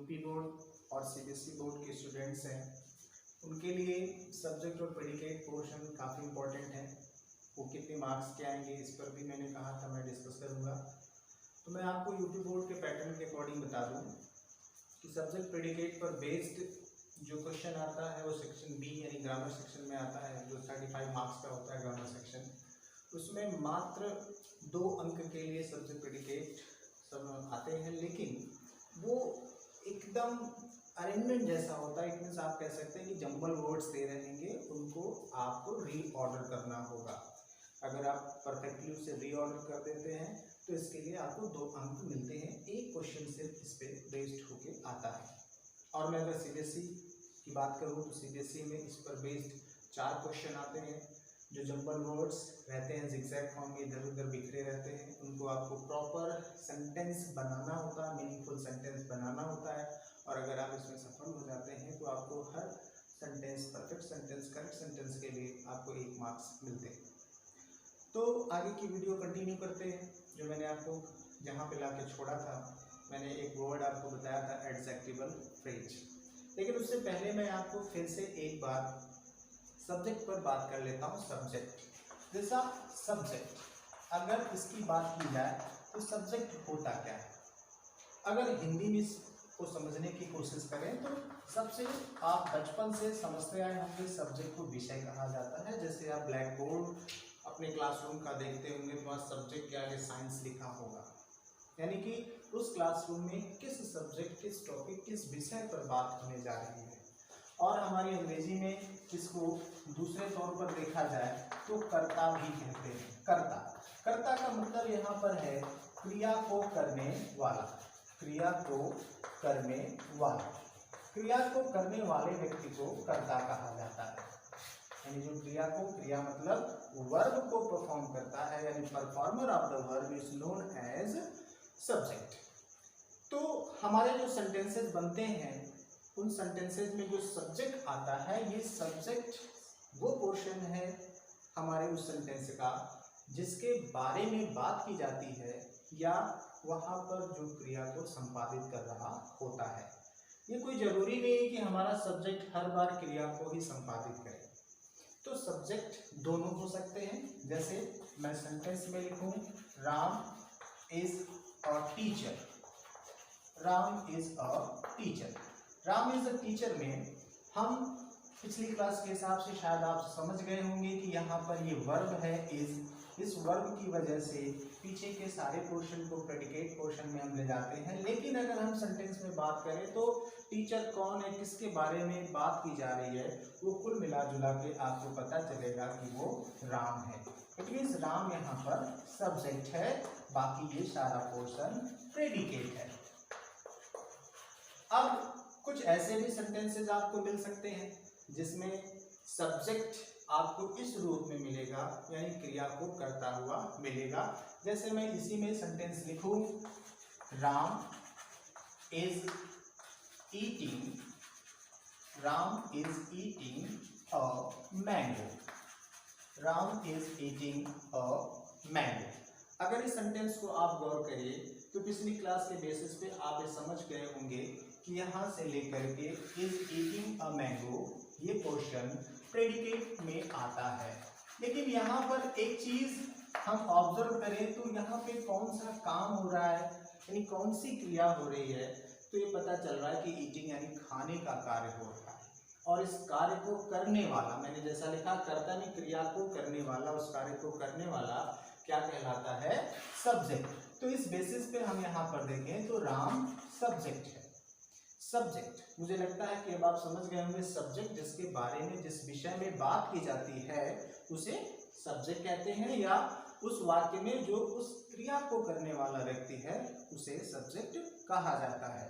UP board और CBSE board के students हैं उनके लिए सब्जेक्ट और प्रेडिकेट पोर्शन काफ़ी इम्पोर्टेंट है। वो कितने मार्क्स के आएंगे इस पर भी मैंने कहा था मैं डिस्कस करूँगा। तो मैं आपको यूपी बोर्ड के पैटर्न के अकॉर्डिंग बता दूँ कि सब्जेक्ट प्रेडिकेट पर बेस्ड जो क्वेश्चन आता है वो सेक्शन बी यानी ग्रामर सेक्शन में आता है, जो 35 मार्क्स का होता है ग्रामर सेक्शन। उसमें मात्र 2 अंक के लिए सब्जेक्ट प्रेडिकेट सब आते हैं, लेकिन वो एकदम अरेंजमेंट जैसा होता है। इट मीन्स आप कह सकते हैं कि जंबल वर्ड्स दे रहेंगे, उनको आपको रीऑर्डर करना होगा। अगर आप परफेक्टली उसे रीऑर्डर कर देते हैं तो इसके लिए आपको 2 अंक मिलते हैं। एक क्वेश्चन सिर्फ इस पर बेस्ड होके आता है। और मैं अगर सीबीएसई की बात करूँ तो सीबीएसई में इस पर बेस्ड 4 क्वेश्चन आते हैं जो जंबल वर्ड्स रहते हैं, जिगजैग फॉर्म में इधर उधर बिखरे रहते हैं। उनको आपको प्रॉपर सेंटेंस बनाना होता है, मीनिंगफुल सेंटेंस बनाना होता है। और अगर आप इसमें सफल हो जाते हैं तो आपको हर sentence, perfect sentence, correct sentence के लिए आपको 1 मार्क्स मिलते हैं। तो आगे की वीडियो कंटिन्यू करते हैं। जो मैंने आपको जहाँ पे ला के छोड़ा था, मैंने एक वर्ड आपको बताया था एडजेक्टिवल फ्रेज। लेकिन उससे पहले मैं आपको फिर से एक बार सब्जेक्ट पर बात कर लेता हूँ। सब्जेक्ट जैसा सब्जेक्ट, अगर इसकी बात की जाए तो सब्जेक्ट होता क्या है। अगर हिंदी में इसको समझने की कोशिश करें तो सबसे आप बचपन से समझते आए होंगे सब्जेक्ट को विषय कहा जाता है। जैसे आप ब्लैक बोर्ड अपने क्लासरूम का देखते होंगे तो वहाँ सब्जेक्ट के आगे साइंस लिखा होगा, यानी कि उस क्लासरूम में किस सब्जेक्ट, किस टॉपिक, किस विषय पर बात होने जा रही है। और हमारी अंग्रेजी में इसको दूसरे तौर पर देखा जाए तो कर्ता भी कहते हैं। कर्ता, कर्ता का मतलब यहाँ पर है क्रिया को करने वाला। क्रिया को करने वाला, क्रिया को करने वाले व्यक्ति को कर्ता कहा जाता है। यानी जो क्रिया को, क्रिया मतलब वर्ब को परफॉर्म करता है, यानी performer of the verb is known as subject. तो हमारे जो सेंटेंसेस बनते हैं उन सेंटेंसेस में जो सब्जेक्ट आता है, ये सब्जेक्ट वो पोर्शन है हमारे उस सेंटेंस का जिसके बारे में बात की जाती है या वहाँ पर जो क्रिया को संपादित कर रहा होता है। ये कोई जरूरी नहीं है कि हमारा सब्जेक्ट हर बार क्रिया को ही संपादित करे। तो सब्जेक्ट दोनों हो सकते हैं। जैसे मैं सेंटेंस में लिखूं Ram is a teacher. Ram is a teacher. Ram is a teacher में हम पिछली क्लास के हिसाब से शायद आप समझ गए होंगे कि यहाँ पर ये वर्ब है इज। इस वर्ब की वजह से पीछे के सारे पोर्शन को प्रेडिकेट पोर्शन में हम ले जाते हैं। लेकिन अगर हम सेंटेंस में बात करें तो टीचर कौन है, किसके बारे में बात की जा रही है, वो कुल मिला जुला के आपको पता चलेगा कि वो राम है। इट मीन्स राम यहाँ पर सब्जेक्ट है, बाकी ये सारा पोर्शन प्रेडिकेट है। अब कुछ ऐसे भी सेंटेंसेस आपको मिल सकते हैं जिसमें सब्जेक्ट आपको इस रूप में मिलेगा, यानी क्रिया को करता हुआ मिलेगा। जैसे मैं इसी में सेंटेंस लिखूं Ram is eating, Ram is eating a mango. Ram is eating a mango. अगर इस सेंटेंस को आप गौर करिए तो पिछली क्लास के बेसिस पे आप ये समझ गए होंगे कि यहाँ से लेकर के इज ईटिंग अ मैंगो ये पोर्शन प्रेडिकेट में आता है। लेकिन यहाँ पर एक चीज हम ऑब्जर्व करें तो यहाँ पे कौन सा काम हो रहा है, यानी कौन सी क्रिया हो रही है, तो ये पता चल रहा है कि ईटिंग यानी खाने का कार्य हो रहा है। और इस कार्य को करने वाला, मैंने जैसा लिखा कर्ता ने क्रिया को करने वाला, उस कार्य को करने वाला क्या कहलाता है, सब्जेक्ट। तो इस बेसिस पे हम यहाँ पर देखें तो राम सब्जेक्ट है। सब्जेक्ट, मुझे लगता है कि अब आप समझ गए होंगे सब्जेक्ट जिसके बारे में, जिस विषय में बात की जाती है उसे सब्जेक्ट कहते हैं, या उस वाक्य में जो उस क्रिया को करने वाला व्यक्ति है उसे सब्जेक्ट कहा जाता है।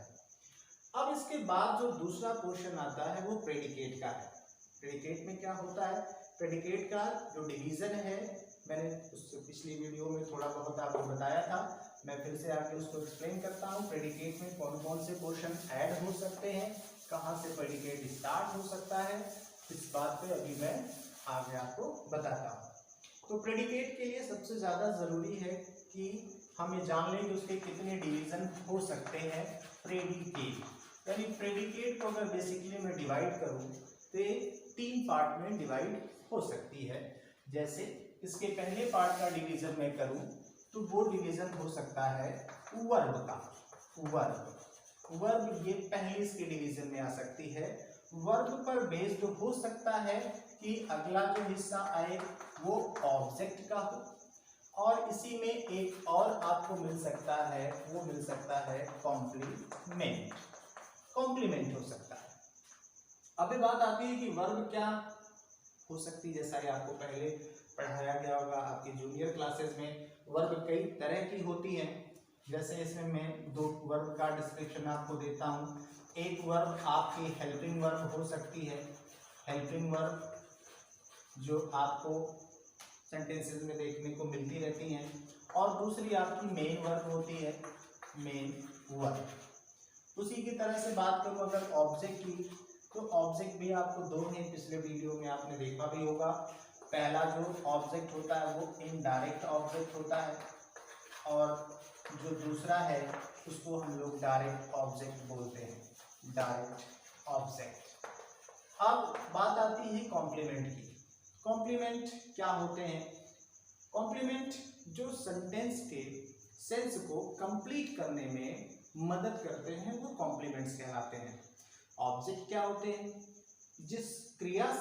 अब इसके बाद जो दूसरा पोर्शन आता है वो प्रेडिकेट का है। प्रेडिकेट में क्या होता है, प्रेडिकेट का जो डिवीजन है मैंने उस पिछली वीडियो में थोड़ा बहुत आपको बताया था, मैं फिर से आके उसको एक्सप्लेन करता हूँ। प्रेडिकेट में कौन कौन से पोर्शन ऐड हो सकते हैं, कहाँ से प्रेडिकेट स्टार्ट हो सकता है, इस बात पे अभी मैं आगे आपको बताता हूँ। तो प्रेडिकेट के लिए सबसे ज़्यादा ज़रूरी है कि हम ये जान लें कि उसके कितने डिवीज़न हो सकते हैं। प्रेडिकेट, यानी प्रेडिकेट को अगर बेसिकली मैं डिवाइड करूं तो ये 3 पार्ट में डिवाइड हो सकती है। जैसे इसके पहले पार्ट का डिवीजन मैं करूं तो वो डिवीजन हो सकता है वर्ब का। वर्ब ये पहले इसके डिवीजन में आ सकती है। वर्ब पर बेस्ड हो सकता है कि अगला जो हिस्सा आए वो ऑब्जेक्ट का हो, और इसी में एक और आपको मिल सकता है, वो मिल सकता है कॉम्प्लीमेंट हो सकता है। अभी बात आती है कि वर्ब क्या हो सकती है। जैसा कि आपको पहले पढ़ाया गया होगा आपकी जूनियर क्लासेस में, वर्ब कई तरह की होती हैं। जैसे इसमें मैं 2 वर्ब का डिस्क्रिप्शन आपको देता हूँ। एक वर्ब आपकी हेल्पिंग वर्ब हो सकती है, हेल्पिंग वर्ब जो आपको सेंटेंसेस में देखने को मिलती रहती हैं, और दूसरी आपकी मेन वर्ब होती है, मेन वर्ब। उसी की तरह से बात करूँ अगर ऑब्जेक्ट की, तो ऑब्जेक्ट भी आपको 2 हैं, पिछले वीडियो में आपने देखा भी होगा। पहला जो ऑब्जेक्ट होता है वो इनडायरेक्ट ऑब्जेक्ट होता है, और जो दूसरा है उसको हम लोग डायरेक्ट ऑब्जेक्ट बोलते हैं, डायरेक्ट ऑब्जेक्ट। अब बात आती है कॉम्प्लीमेंट की। कॉम्प्लीमेंट क्या होते हैं? कॉम्प्लीमेंट जो सेंटेंस के सेंस को कंप्लीट करने में मदद करते हैं वो कॉम्प्लीमेंट्स कहलाते हैं। ऑब्जेक्ट क्या होते हैं? जिस क्रिया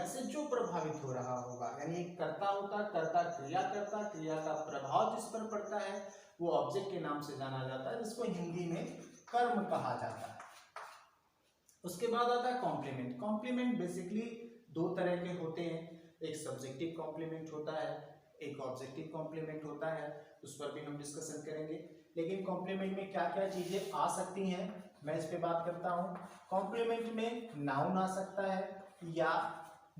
से जो प्रभावित हो रहा होगा, यानी एक कर्ता होता, कर्ता क्रिया करता, क्रिया का प्रभाव जिस पर पड़ता है वो ऑब्जेक्ट के नाम से जाना जाता है, जिसको हिंदी में कर्म कहा जाता है। उसके बाद आता है कॉम्प्लीमेंट। कॉम्प्लीमेंट बेसिकली 2 तरह के होते हैं, एक सब्जेक्टिव कॉम्प्लीमेंट होता है, एक ऑब्जेक्टिव कॉम्प्लीमेंट होता है, उस पर भी हम डिस्कशन करेंगे। लेकिन कॉम्प्लीमेंट में क्या क्या चीजें आ सकती हैं मैं इस पे बात करता हूँ। कॉम्प्लीमेंट में नाउन आ सकता है या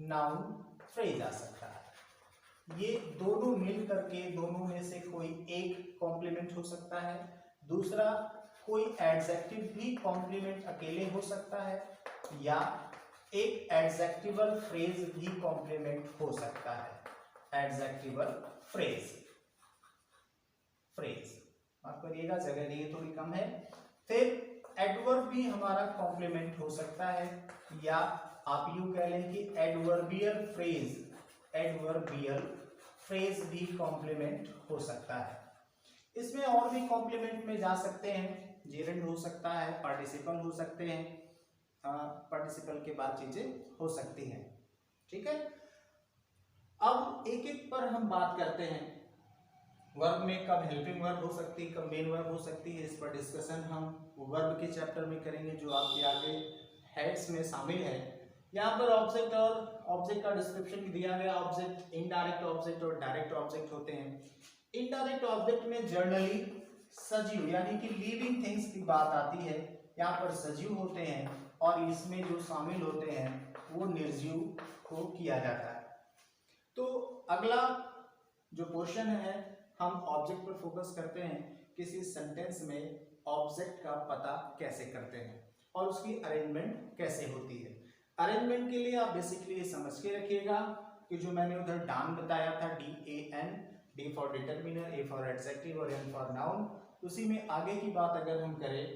नाउन फ्रेज आ सकता है। ये दोनों मिल करके दोनों में से कोई एक कॉम्प्लीमेंट हो सकता है। दूसरा कोई एडजेक्टिव भी कॉम्प्लीमेंट अकेले हो सकता है, या एक एडजेक्टिवल फ्रेज भी कॉम्प्लीमेंट हो सकता है। एडजेक्टिवल फ्रेज माफ करिएगा, जगह नहीं थोड़ी कम है। फिर एडवर्ब भी हमारा कॉम्प्लीमेंट हो सकता है, या आप यूं कह लें कि एडवर्बियल फ्रेज भी कॉम्प्लीमेंट हो सकता है। इसमें और भी कॉम्प्लीमेंट में जा सकते हैं, जेरेंड हो सकता है, पार्टिसिपल हो सकते हैं, पार्टिसिपल के बाद चीजें हो सकती हैं। ठीक है, अब एक एक पर हम बात करते हैं। वर्ब में कब हेल्पिंग वर्ब हो सकती है, कब मेन वर्ब हो सकती है, इस पर डिस्कशन हम वर्ब के चैप्टर में करेंगे जो आपके आगे हेड्स में शामिल है। यहाँ पर ऑब्जेक्ट और ऑब्जेक्ट का डिस्क्रिप्शन भी दिया गया। ऑब्जेक्ट इनडायरेक्ट ऑब्जेक्ट और डायरेक्ट ऑब्जेक्ट होते हैं। इनडायरेक्ट ऑब्जेक्ट में जनरली सजीव यानी कि लिविंग थिंग्स की बात आती है। यहाँ पर सजीव होते हैं, और इसमें जो शामिल होते हैं वो निर्जीव को किया जाता है। तो अगला जो पोर्शन है हम ऑब्जेक्ट पर फोकस करते हैं। किसी सेंटेंस में ऑब्जेक्ट का पता कैसे करते हैं और उसकी अरेंजमेंट कैसे होती है। अरेंजमेंट के लिए आप बेसिकली ये समझ के रखिएगा कि जो मैंने उधर डान बताया था, DAN, D for determiner, A for adjective और N फॉर नाउन, उसी में आगे की बात अगर हम करें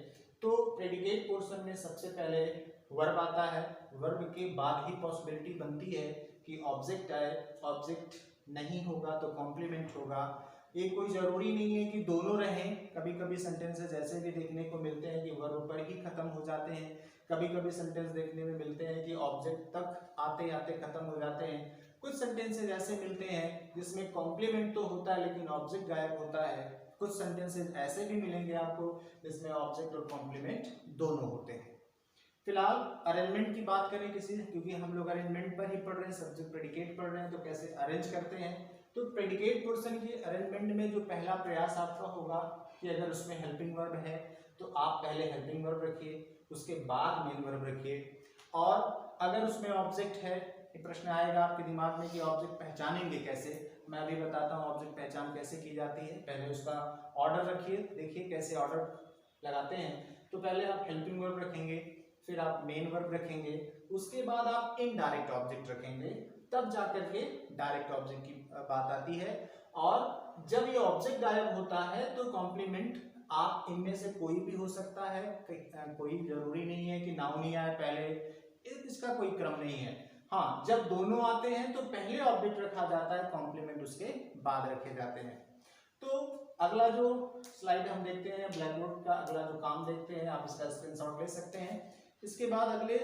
तो प्रेडिकेट पोर्शन में सबसे पहले वर्ब आता है। वर्ब के बाद ही पॉसिबिलिटी बनती है कि ऑब्जेक्ट आए। ऑब्जेक्ट नहीं होगा तो कॉम्प्लीमेंट होगा। ये कोई जरूरी नहीं है कि दोनों रहें। कभी कभी सेंटेंसेस ऐसे भी देखने को मिलते हैं कि वर्ब पर ही खत्म हो जाते हैं। कभी कभी सेंटेंस देखने में मिलते हैं कि ऑब्जेक्ट तक आते आते खत्म हो जाते हैं। कुछ सेंटेंसेस ऐसे मिलते हैं जिसमें कॉम्प्लीमेंट तो होता है लेकिन ऑब्जेक्ट गायब होता है। कुछ सेंटेंसेस ऐसे भी मिलेंगे आपको जिसमें ऑब्जेक्ट और कॉम्प्लीमेंट दोनों होते हैं। फिलहाल अरेंजमेंट की बात करें किसी, क्योंकि हम लोग अरेंजमेंट पर ही पढ़ रहे हैं, सब्जेक्ट प्रेडिकेट पढ़ रहे हैं, तो कैसे अरेंज करते हैं। तो प्रेडिकेट पोर्शन की अरेंजमेंट में जो पहला प्रयास आपका होगा कि अगर उसमें हेल्पिंग वर्ब है तो आप पहले हेल्पिंग वर्ब रखिए, उसके बाद मेन वर्ब रखिए। और अगर उसमें ऑब्जेक्ट है, प्रश्न आएगा आपके दिमाग में कि ऑब्जेक्ट पहचानेंगे कैसे। मैं अभी बताता हूँ ऑब्जेक्ट पहचान कैसे की जाती है। पहले उसका ऑर्डर रखिए, देखिए कैसे ऑर्डर लगाते हैं। तो पहले आप हेल्पिंग वर्ब रखेंगे, फिर आप मेन वर्ब रखेंगे, उसके बाद आप इनडायरेक्ट ऑब्जेक्ट रखेंगे, तब जाकर के डायरेक्ट ऑब्जेक्ट की बात आती है। और जब ये ऑब्जेक्ट गायब होता है तो कॉम्प्लीमेंट आप इनमें से कोई भी हो सकता है, कोई जरूरी नहीं है कि नाउन ही आए पहले, इसका कोई क्रम नहीं है। हाँ, जब दोनों आते हैं तो पहले ऑब्जेक्ट रखा जाता है, कॉम्प्लीमेंट उसके बाद रखे जाते हैं। तो अगला जो स्लाइड हम देखते हैं, ब्लैक बोर्ड का अगला जो काम देखते हैं, आप इसका स्क्रीनशॉट ले सकते हैं। इसके बाद अगले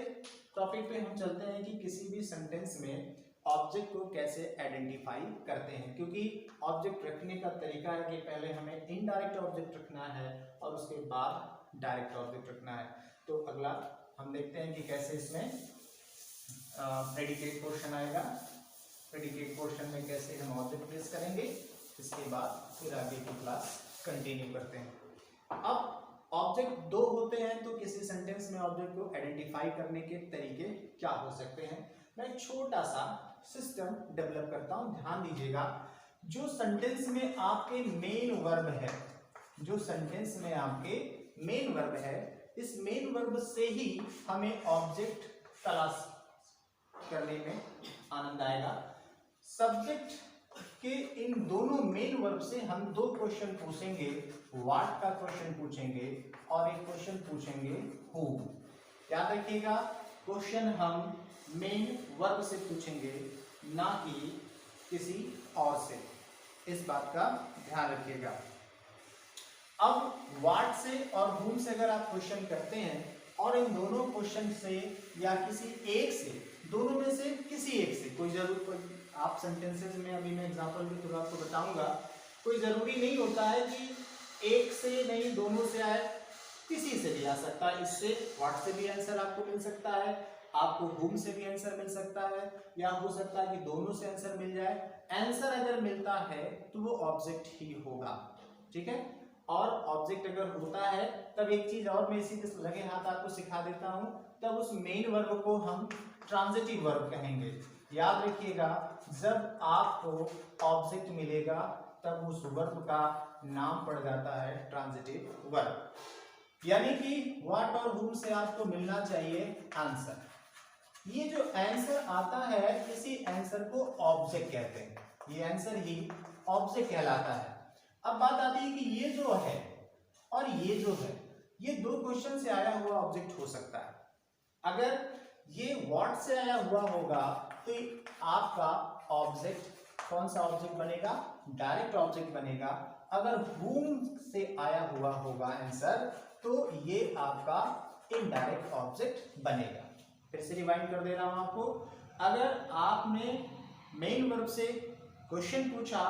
टॉपिक पे हम चलते हैं कि किसी भी सेंटेंस में ऑब्जेक्ट को कैसे आइडेंटिफाई करते हैं, क्योंकि ऑब्जेक्ट रखने का तरीका है कि पहले हमें इनडायरेक्ट ऑब्जेक्ट रखना है और उसके बाद डायरेक्ट ऑब्जेक्ट रखना है। तो अगला हम देखते हैं कि कैसे इसमें प्रेडिकेट पोर्शन आएगा, प्रेडिकेट पोर्शन में कैसे हम ऑब्जेक्ट प्लेस करेंगे, इसके बाद फिर आगे की क्लास कंटिन्यू करते हैं। अब ऑब्जेक्ट दो होते हैं, तो किसी सेंटेंस में ऑब्जेक्ट को आइडेंटिफाई करने के तरीके क्या हो सकते हैं, मैं एक छोटा सा सिस्टम डेवलप करता हूं, ध्यान दीजिएगा। जो सेंटेंस में आपके मेन वर्ब है, जो सेंटेंस में आपके मेन वर्ब है, इस मेन वर्ब से ही हमें ऑब्जेक्ट तलाश करने में आनंद आएगा। सब्जेक्ट के इन दोनों मेन वर्ब से हम दो क्वेश्चन पूछेंगे, व्हाट का क्वेश्चन पूछेंगे और एक क्वेश्चन पूछेंगे हु। याद रखिएगा, क्वेश्चन हम मेन वर्ब से पूछेंगे, ना कि किसी और से, इस बात का ध्यान रखिएगा। अब व्हाट से और whom से अगर आप क्वेश्चन करते हैं और इन दोनों क्वेश्चन से या किसी एक से, दोनों में से किसी एक से, कोई आप सेंटेंसेस में अभी मैं एग्जांपल भी थोड़ा आपको बताऊंगा, कोई जरूरी नहीं होता है कि एक से नहीं दोनों से आए, किसी से भी आ सकता है। इससे व्हाट से भी आंसर आपको मिल सकता है, आपको whom से भी आंसर मिल सकता है, या हो सकता है कि दोनों से आंसर मिल जाए। आंसर अगर मिलता है तो वो ऑब्जेक्ट ही होगा, ठीक है। और ऑब्जेक्ट अगर होता है तब एक चीज और मैं इसी के लगे हाथ आपको सिखा देता हूं, तब उस मेन वर्ब को हम ट्रांजिटिव वर्ब कहेंगे। याद रखिएगा, जब आपको ऑब्जेक्ट मिलेगा तब उस वर्ब का नाम पड़ जाता है ट्रांजिटिव वर्ब। यानी कि व्हाट और whom से आपको मिलना चाहिए आंसर। ये जो आंसर आता है, इसी आंसर को ऑब्जेक्ट कहते हैं, ये आंसर ही ऑब्जेक्ट कहलाता है। अब बात आती है कि ये जो है और ये जो है, ये दो क्वेश्चन से आया हुआ ऑब्जेक्ट हो सकता है। अगर ये व्हाट से आया हुआ होगा तो आपका ऑब्जेक्ट कौन सा ऑब्जेक्ट बनेगा, डायरेक्ट ऑब्जेक्ट बनेगा। अगर whom से आया हुआ होगा आंसर तो ये आपका इनडायरेक्ट ऑब्जेक्ट बनेगा। फिर से रिवाइंड कर दे रहा हूं आपको, अगर आपने मेन वर्ब से क्वेश्चन पूछा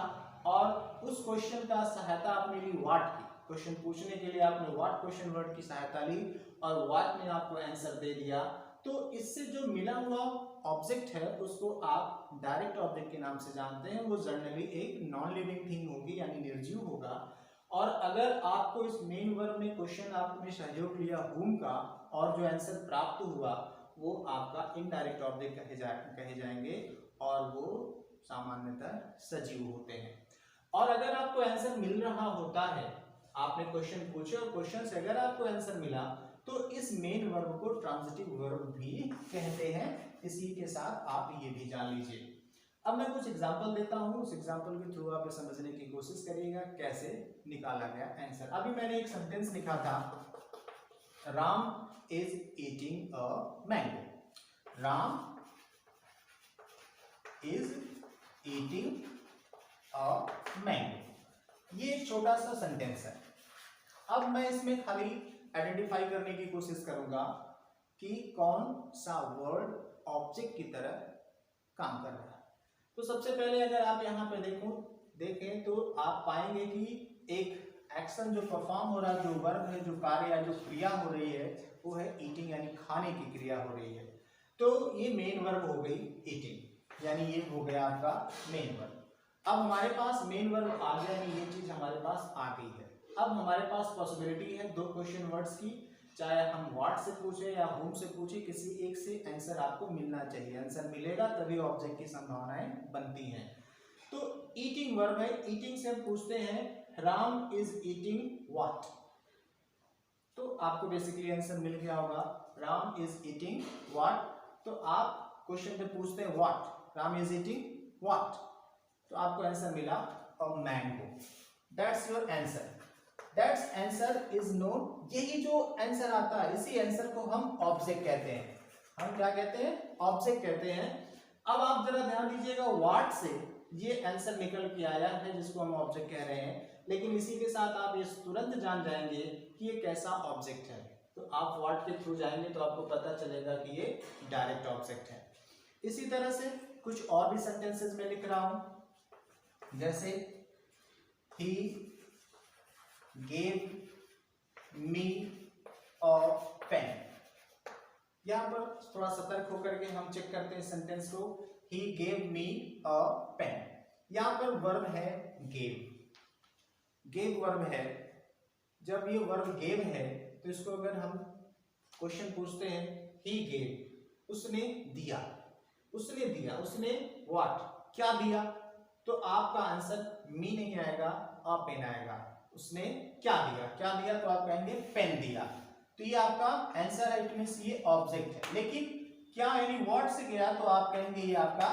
और उस क्वेश्चन का सहायता आपने ली व्हाट की, क्वेश्चन पूछने के लिए आपने व्हाट क्वेश्चन वर्ड की सहायता ली और व्हाट ने आपको आंसर दे दिया, तो इससे जो मिला हुआ ऑब्जेक्ट है उसको आप डायरेक्ट ऑब्जेक्ट के नाम से जानते हैं। वो जनरली एक नॉन लिविंग थिंग होगी, यानी निर्जीव होगा। और अगर आपको इस मेन वर्ब में क्वेश्चन आपने सहयोग लिया whom का और जो आंसर प्राप्त हुआ वो आपका इनडायरेक्ट ऑब्जेक्ट कहे जाएंगे और वो सामान्यतः सजीव होते हैं। और अगर आपको आंसर मिल रहा होता है, आपने क्वेश्चन पूछे और क्वेश्चन से अगर आपको आंसर मिला तो इस मेन वर्ब को ट्रांजिटिव वर्ब भी कहते हैं। इसी के साथ आप ये भी जान लीजिए। अब मैं कुछ एग्जांपल देता हूं, उस एग्जांपल के थ्रू आप समझने की कोशिश करिएगा कैसे निकाला गया आंसर। अभी मैंने एक सेंटेंस लिखा था, Ram is eating a mango. Ram is eating a mango, ये एक छोटा सा सेंटेंस है। अब मैं इसमें खाली आइडेंटिफाई करने की कोशिश करूंगा कि कौन सा वर्ड ऑब्जेक्ट की तरह काम कर रहा है। तो सबसे पहले अगर आप यहाँ पे देखें तो आप पाएंगे कि एक एक्शन जो परफॉर्म हो रहा है, जो वर्ब है, जो कार्य या जो क्रिया हो रही है वो है ईटिंग, यानी खाने की क्रिया हो रही है। तो ये मेन वर्ब हो गई ईटिंग, यानी ये हो गया आपका मेन वर्ब। अब हमारे पास मेन वर्ब आ गया, यानी ये चीज हमारे पास आ गई है। अब हमारे पास पॉसिबिलिटी है दो क्वेश्चन वर्ड्स की, चाहे हम व्हाट से पूछे या whom से पूछे, किसी एक से आंसर आपको मिलना चाहिए। आंसर मिलेगा तभी ऑब्जेक्ट की संभावनाएं बनती हैं। तो ईटिंग वर्ब है, ईटिंग से हम पूछते हैं राम इज ईटिंग व्हाट, तो आपको बेसिकली आंसर मिल गया होगा, राम इज ईटिंग व्हाट। तो आप क्वेश्चन पे पूछते हैं what, Ram is eating what, तो आपको आंसर मिला a mango. That's your answer. That's answer is known. यही जो आंसर आता है इसी आंसर को हम ऑब्जेक्ट कहते हैं। हम क्या कहते हैं? ऑब्जेक्ट कहते हैं। अब आप जरा ध्यान दीजिएगा, व्हाट से ये आंसर निकल के आया है जिसको हम ऑब्जेक्ट कह रहे हैं, लेकिन इसी के साथ आप ये तुरंत जान जाएंगे कि ये कैसा ऑब्जेक्ट है। तो आप व्हाट के थ्रू जाएंगे तो आपको पता चलेगा कि ये डायरेक्ट ऑब्जेक्ट है। इसी तरह से कुछ और भी सेंटेंसेस में लिख रहा हूं, जैसे he gave me a pen। यहां पर थोड़ा सतर्क होकर के हम चेक करते हैं सेंटेंस को। he gave me a pen, यहां पर वर्ब है gave वर्ब है। जब ये वर्ब gave है तो इसको अगर हम क्वेश्चन पूछते हैं, he gave, उसने दिया, उसने दिया, उसने व्हाट, क्या दिया, तो आपका आंसर मी नहीं आएगा, आ पेन आएगा। उसने क्या दिया, क्या दिया, तो आप कहेंगे पेन दिया। तो ये आपका आंसर है, इट मींस ये ऑब्जेक्ट है। लेकिन क्या यानी व्हाट से गया तो आप कहेंगे ये आपका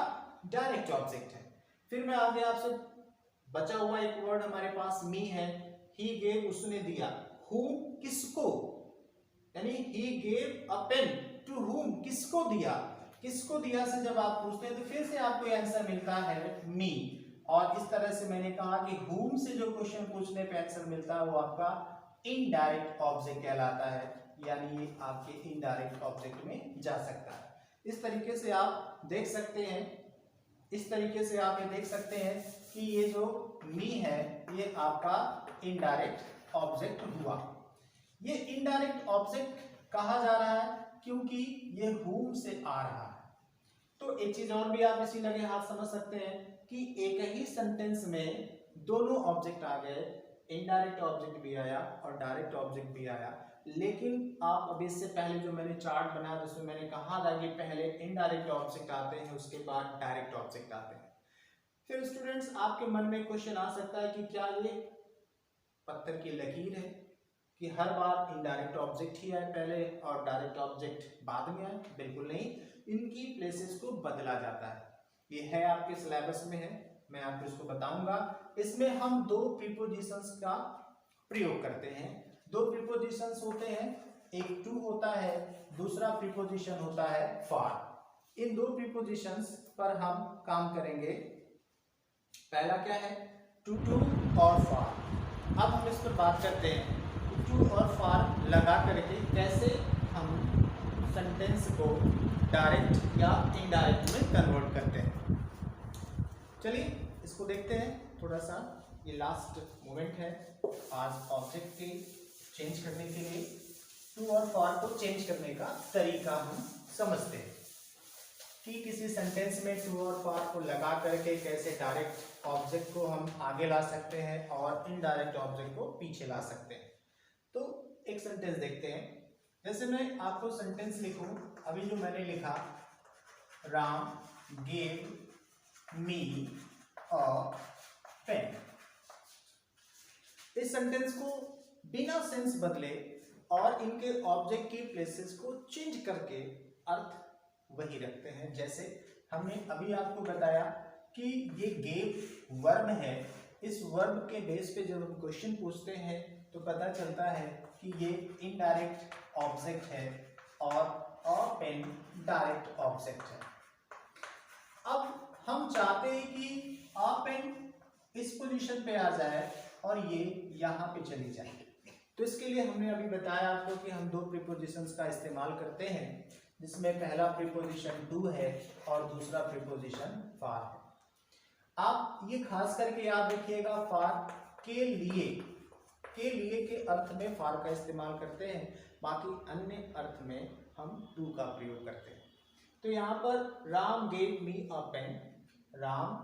डायरेक्ट ऑब्जेक्ट है। फिर मैं आगे आपसे बचा हुआ एक वर्ड हमारे पास मी है। ही गेव, उसने दिया, whom, किसको, यानी he gave a pen to whom, किसको दिया, किसको दिया से जब आप पूछते हैं तो फिर से आपको आंसर मिलता है मी। और इस तरह से मैंने कहा कि whom से जो क्वेश्चन पूछने पे आंसर मिलता है वो आपका इनडायरेक्ट ऑब्जेक्ट कहलाता है, यानी ये आपके इनडायरेक्ट ऑब्जेक्ट में जा सकता है। इस तरीके से आप देख सकते हैं, इस तरीके से आप ये देख सकते हैं कि ये जो मी है ये आपका इनडायरेक्ट ऑब्जेक्ट हुआ। ये इनडायरेक्ट ऑब्जेक्ट कहा जा रहा है क्योंकि ये whom से आ रहा है। तो एक चीज और भी आप इसी लगे हाथ समझ सकते हैं कि एक ही सेंटेंस में दोनों ऑब्जेक्ट आ गए, इनडायरेक्ट ऑब्जेक्ट भी आया और डायरेक्ट ऑब्जेक्ट भी आया। लेकिन आप अभी इससे पहले जो मैंने चार्ट बनाया जिसमें मैंने कहा था कि पहले इनडायरेक्ट ऑब्जेक्ट आते हैं उसके बाद डायरेक्ट ऑब्जेक्ट आते हैं। फिर स्टूडेंट्स आपके मन में क्वेश्चन आ सकता है कि क्या ये पत्थर की लकीर है कि हर बार इनडायरेक्ट ऑब्जेक्ट ही आए पहले और डायरेक्ट ऑब्जेक्ट बाद में आए? बिल्कुल नहीं, इनकी प्लेसेस को बदला जाता है। ये है आपके सिलेबस में है, मैं आपको इसको बताऊंगा। इसमें हम दो प्रीपोजिशंस का प्रयोग करते हैं। दो प्रीपोजिशंस होते हैं, एक टू होता है, दूसरा प्रीपोजिशन होता है फॉर। इन दो प्रीपोजिशंस पर हम काम करेंगे। पहला क्या है? टू टू और फॉर। अब हम इस पर बात करते हैं टू और फॉर लगा करके कैसे हम सेंटेंस को डायरेक्ट या इनडायरेक्ट में कन्वर्ट करते हैं। चलिए इसको देखते हैं थोड़ा सा। ये लास्ट मोमेंट है आज ऑब्जेक्ट के चेंज करने के लिए। टू और फॉर को चेंज करने का तरीका हम समझते हैं कि किसी सेंटेंस में टू और फॉर को लगा करके कैसे डायरेक्ट ऑब्जेक्ट को हम आगे ला सकते हैं और इनडायरेक्ट ऑब्जेक्ट को पीछे ला सकते हैं। तो एक सेंटेंस देखते हैं। जैसे मैं आपको सेंटेंस लिखूं, अभी जो मैंने लिखा, राम गेव मी अ पेन। इस सेंटेंस को बिना सेंस बदले और इनके ऑब्जेक्ट की प्लेसेस को चेंज करके अर्थ वही रखते हैं। जैसे हमने अभी आपको बताया कि ये गेव वर्ब है, इस वर्ब के बेस पे जब हम क्वेश्चन पूछते हैं तो पता चलता है कि ये इनडायरेक्ट ऑब्जेक्ट है और अ पेन डायरेक्ट ऑब्जेक्ट है। अब हम चाहते हैं कि अ पेन इस पोजीशन पे आ जाए और ये यहाँ पे चली जाए। तो इसके लिए हमने अभी बताया आपको कि हम दो प्रीपोजिशंस का इस्तेमाल करते हैं, जिसमें पहला प्रीपोजिशन टू है और दूसरा प्रीपोजिशन फॉर है। आप ये खास करके याद रखिएगा, फॉर के लिए के अर्थ में फॉर का इस्तेमाल करते हैं, बाकी अन्य अर्थ में हम टू का प्रयोग करते हैं। तो यहाँ पर राम गेव मी अ पेन, राम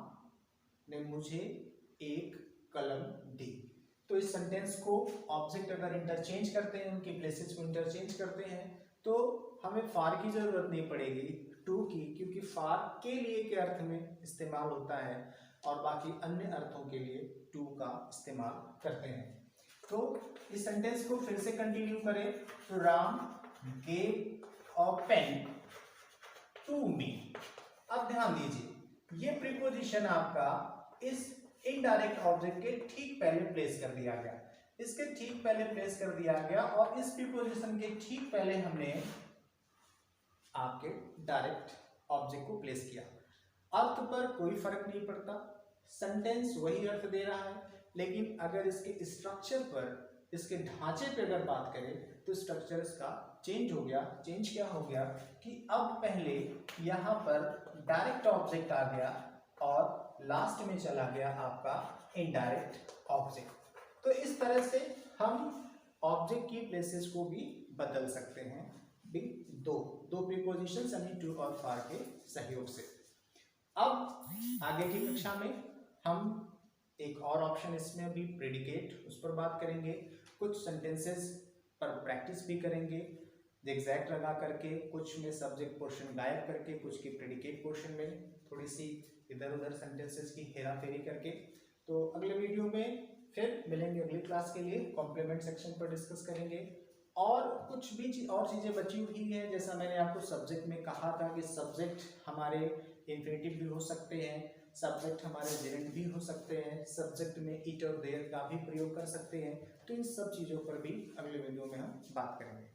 ने मुझे एक कलम दी। तो इस सेंटेंस को ऑब्जेक्ट अगर इंटरचेंज करते हैं, उनकी प्लेसेस को इंटरचेंज करते हैं, तो हमें फॉर की जरूरत नहीं पड़ेगी, टू की, क्योंकि फॉर के लिए के अर्थ में इस्तेमाल होता है और बाकी अन्य अर्थों के लिए टू का इस्तेमाल करते हैं। तो इस सेंटेंस को फिर से कंटिन्यू करें, तो Ram gave a pen to me. अब ध्यान दीजिए, ये प्रीपोजिशन आपका इस इनडायरेक्ट ऑब्जेक्ट के ठीक पहले प्लेस कर दिया गया। इसके ठीक पहले प्लेस कर दिया गया और इस प्रीपोजिशन के ठीक पहले हमने आपके डायरेक्ट ऑब्जेक्ट को प्लेस किया। अर्थ पर कोई फर्क नहीं पड़ता, सेंटेंस वही अर्थ दे रहा है, लेकिन अगर इसके स्ट्रक्चर पर, इसके ढांचे पे अगर बात करें तो स्ट्रक्चर इसका चेंज हो गया। चेंज क्या हो गया कि अब पहले यहाँ पर डायरेक्ट ऑब्जेक्ट आ गया और लास्ट में चला गया आपका इनडायरेक्ट ऑब्जेक्ट। तो इस तरह से हम ऑब्जेक्ट की प्लेसेस को भी बदल सकते हैं दो प्रीपोजिशंस यानी टू और फॉर के सहयोग से। अब आगे की कक्षा में हम एक और ऑप्शन इसमें भी प्रेडिकेट, उस पर बात करेंगे। कुछ सेंटेंसेस पर प्रैक्टिस भी करेंगे एग्जैक्ट लगा करके, कुछ में सब्जेक्ट पोर्शन गायब करके, कुछ की प्रेडिकेट पोर्शन में थोड़ी सी इधर उधर सेंटेंसेस की हेरा फेरी करके। तो अगले वीडियो में फिर मिलेंगे अगली क्लास के लिए, कॉम्प्लीमेंट सेक्शन पर डिस्कस करेंगे। और कुछ भी और चीज़ें बची हुई हैं, जैसा मैंने आपको सब्जेक्ट में कहा था कि सब्जेक्ट हमारे इन्फिनिटिव भी हो सकते हैं, सब्जेक्ट हमारे जेरेंड भी हो सकते हैं, सब्जेक्ट में इट और देयर का भी प्रयोग कर सकते हैं। तो इन सब चीज़ों पर भी अगले वीडियो में हम बात करेंगे।